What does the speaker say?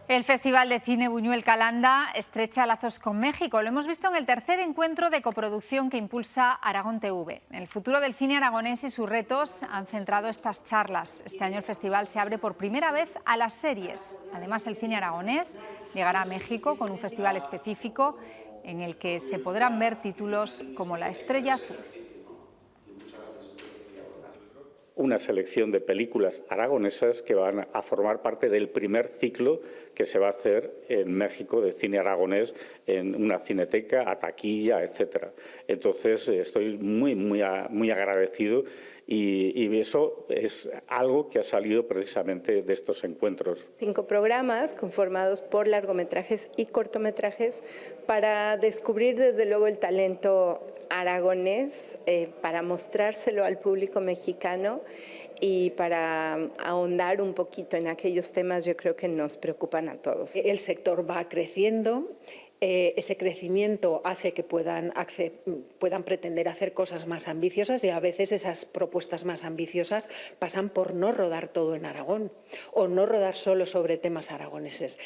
El Festival de Cine Buñuel Calanda estrecha lazos con México. Lo hemos visto en el tercer encuentro de coproducción que impulsa Aragón TV. El futuro del cine aragonés y sus retos han centrado estas charlas. Este año el festival se abre por primera vez a las series. Además, el cine aragonés llegará a México con un festival específico en el que se podrán ver títulos como La Estrella Azul. Una selección de películas aragonesas que van a formar parte del primer ciclo que se va a hacer en México de cine aragonés en una cineteca, a taquilla, etcétera. Entonces estoy muy agradecido y eso es algo que ha salido precisamente de estos encuentros. 5 programas conformados por largometrajes y cortometrajes para descubrir desde luego el talento aragonés, para mostrárselo al público mexicano y para ahondar un poquito en aquellos temas yo creo que nos preocupan a todos. El sector va creciendo. Ese crecimiento hace que puedan pretender hacer cosas más ambiciosas y a veces esas propuestas más ambiciosas pasan por no rodar todo en Aragón o no rodar solo sobre temas aragoneses.